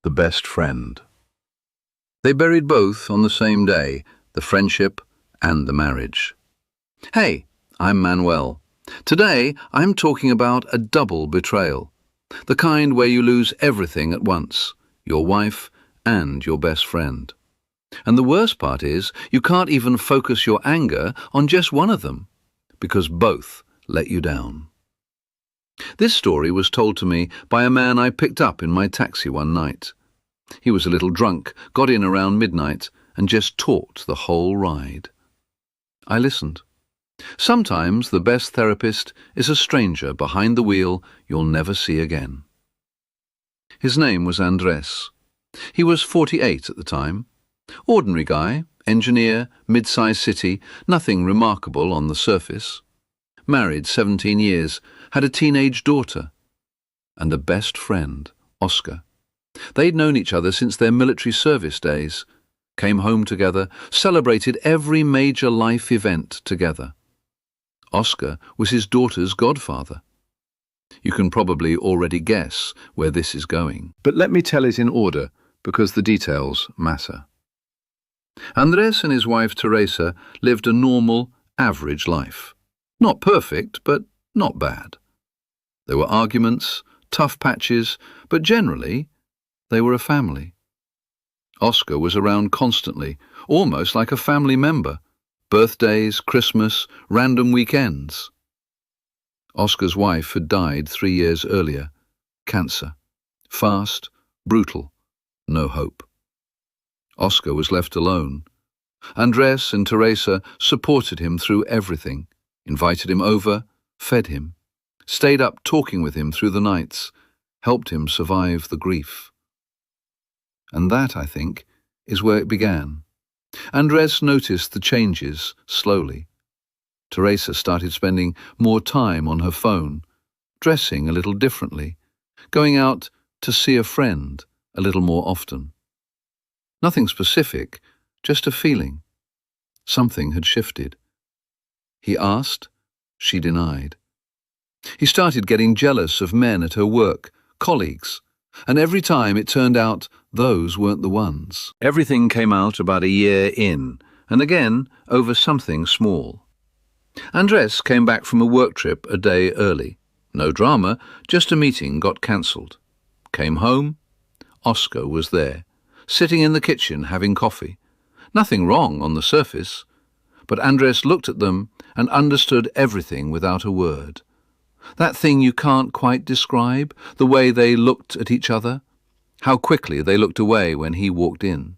the best friend. They buried both on the same day, the friendship and the marriage. Hey, I'm Manuel. Today, I'm talking about a double betrayal, the kind where you lose everything at once, your wife and your best friend. And the worst part is, you can't even focus your anger on just one of them, because both let you down. This story was told to me by a man I picked up in my taxi one night. He was a little drunk, got in around midnight, and just talked the whole ride. I listened. Sometimes the best therapist is a stranger behind the wheel you'll never see again. His name was Andres. He was 48 at the time. Ordinary guy, engineer, mid-sized city, nothing remarkable on the surface. Married 17 years, had a teenage daughter, and a best friend, Oscar. They'd known each other since their military service days, came home together, celebrated every major life event together. Oscar was his daughter's godfather. You can probably already guess where this is going, but let me tell it in order because the details matter. Andres and his wife Teresa lived a normal, average life. Not perfect, but not bad. There were arguments, tough patches, but generally, they were a family. Oscar was around constantly, almost like a family member. Birthdays, Christmas, random weekends. Oscar's wife had died 3 years earlier. Cancer. Fast, brutal, no hope. Oscar was left alone. Andres and Teresa supported him through everything, invited him over, fed him, stayed up talking with him through the nights, helped him survive the grief. And that, I think, is where it began. Andres noticed the changes slowly. Teresa started spending more time on her phone, dressing a little differently, going out to see a friend a little more often. Nothing specific, just a feeling. Something had shifted. He asked, she denied. He started getting jealous of men at her work, colleagues, and every time it turned out those weren't the ones. Everything came out about a year in, and again over something small. Andres came back from a work trip a day early. No drama, just a meeting got cancelled. Came home. Oscar was there, sitting in the kitchen having coffee. Nothing wrong on the surface, but Andres looked at them and understood everything without a word. That thing you can't quite describe, the way they looked at each other, how quickly they looked away when he walked in.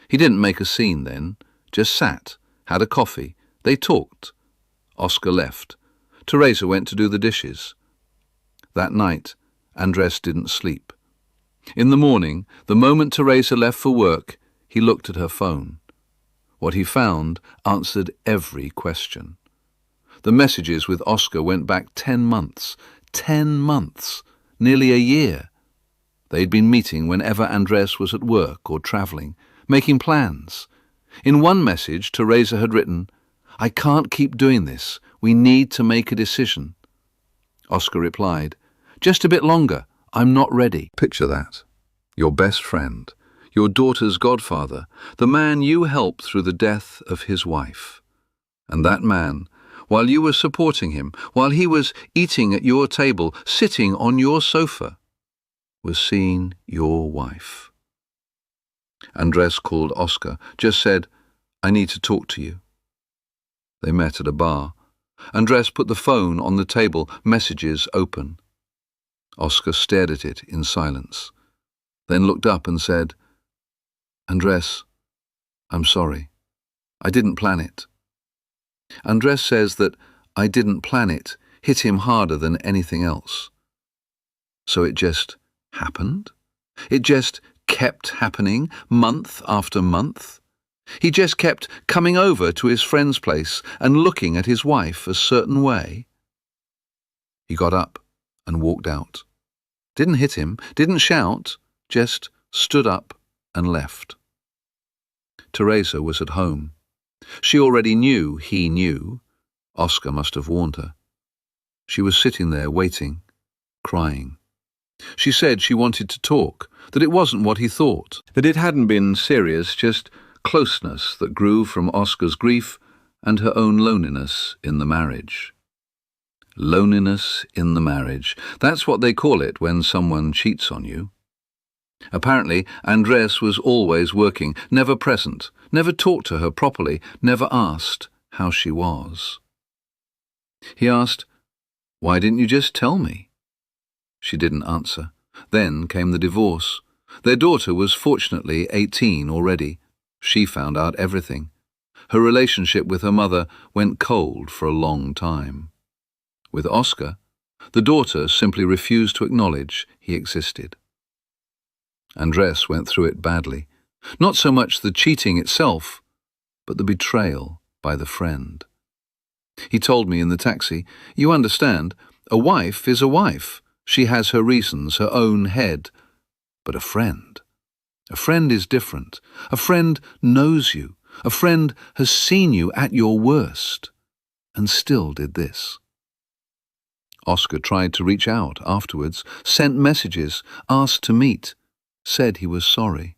He didn't make a scene then, just sat, had a coffee. They talked. Oscar left. Teresa went to do the dishes. That night, Andres didn't sleep. In the morning, the moment Teresa left for work, he looked at her phone. What he found answered every question. The messages with Oscar went back 10 months. 10 months. Nearly a year. They'd been meeting whenever Andres was at work or travelling, making plans. In one message, Teresa had written, "I can't keep doing this. We need to make a decision." Oscar replied, "Just a bit longer. I'm not ready." Picture that. Your best friend, your daughter's godfather, the man you helped through the death of his wife. And that man, while you were supporting him, while he was eating at your table, sitting on your sofa, was seeing your wife. Andres called Oscar, just said, "I need to talk to you." They met at a bar. Andres put the phone on the table, messages open. Oscar stared at it in silence, then looked up and said, "Andres, I'm sorry. I didn't plan it." Andres says that "I didn't plan it" hit him harder than anything else. So it just happened? It just kept happening, month after month? He just kept coming over to his friend's place and looking at his wife a certain way? He got up and walked out. Didn't hit him, didn't shout, just stood up and left. Teresa was at home. She already knew he knew. Oscar must have warned her. She was sitting there waiting, crying. She said she wanted to talk, that it wasn't what he thought, that it hadn't been serious, just closeness that grew from Oscar's grief and her own loneliness in the marriage. Loneliness in the marriage. That's what they call it when someone cheats on you. Apparently, Andres was always working, never present, never talked to her properly, never asked how she was. He asked, "Why didn't you just tell me?" She didn't answer. Then came the divorce. Their daughter was fortunately 18 already. She found out everything. Her relationship with her mother went cold for a long time. With Oscar, the daughter simply refused to acknowledge he existed. Andres went through it badly. Not so much the cheating itself, but the betrayal by the friend. He told me in the taxi, "You understand, a wife is a wife. She has her reasons, her own head. But a friend is different. A friend knows you. A friend has seen you at your worst, and still did this." Oscar tried to reach out afterwards, sent messages, asked to meet, said he was sorry.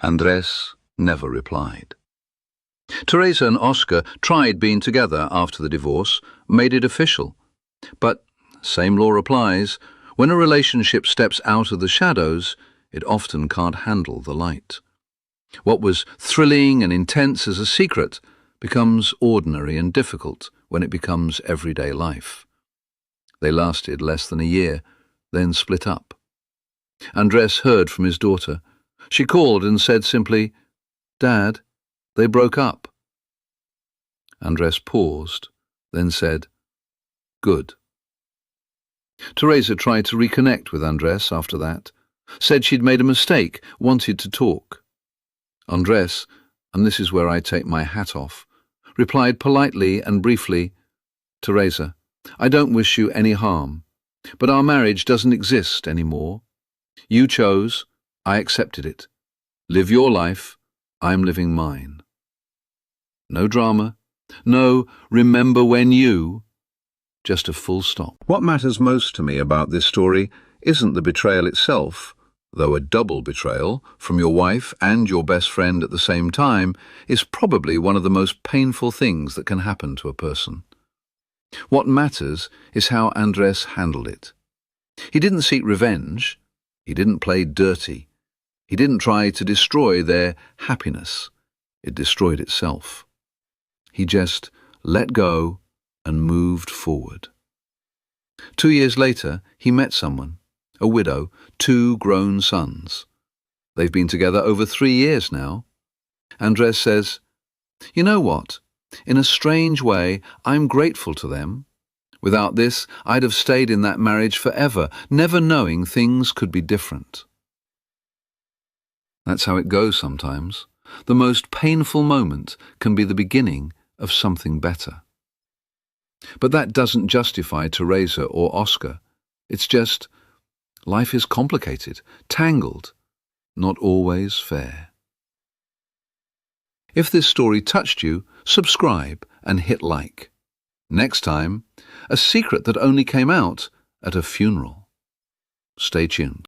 Andres never replied. Teresa and Oscar tried being together after the divorce, made it official. But, same law applies, when a relationship steps out of the shadows, it often can't handle the light. What was thrilling and intense as a secret becomes ordinary and difficult when it becomes everyday life. They lasted less than a year, then split up. Andres heard from his daughter. She called and said simply, "Dad, they broke up." Andres paused, then said, "Good." Teresa tried to reconnect with Andres after that, said she'd made a mistake, wanted to talk. Andres, and this is where I take my hat off, replied politely and briefly, "Teresa, I don't wish you any harm, but our marriage doesn't exist anymore. You chose, I accepted it. Live your life, I'm living mine." No drama, no remember when you, just a full stop. What matters most to me about this story isn't the betrayal itself, though a double betrayal from your wife and your best friend at the same time is probably one of the most painful things that can happen to a person. What matters is how Andres handled it. He didn't seek revenge. He didn't play dirty. He didn't try to destroy their happiness. It destroyed itself. He just let go and moved forward. 2 years later, he met someone, a widow, 2 grown sons. They've been together over 3 years now. Andres says, "You know what? In a strange way, I'm grateful to them. Without this, I'd have stayed in that marriage forever, never knowing things could be different." That's how it goes sometimes. The most painful moment can be the beginning of something better. But that doesn't justify Teresa or Oscar. It's just, life is complicated, tangled, not always fair. If this story touched you, subscribe and hit like. Next time, a secret that only came out at a funeral. Stay tuned.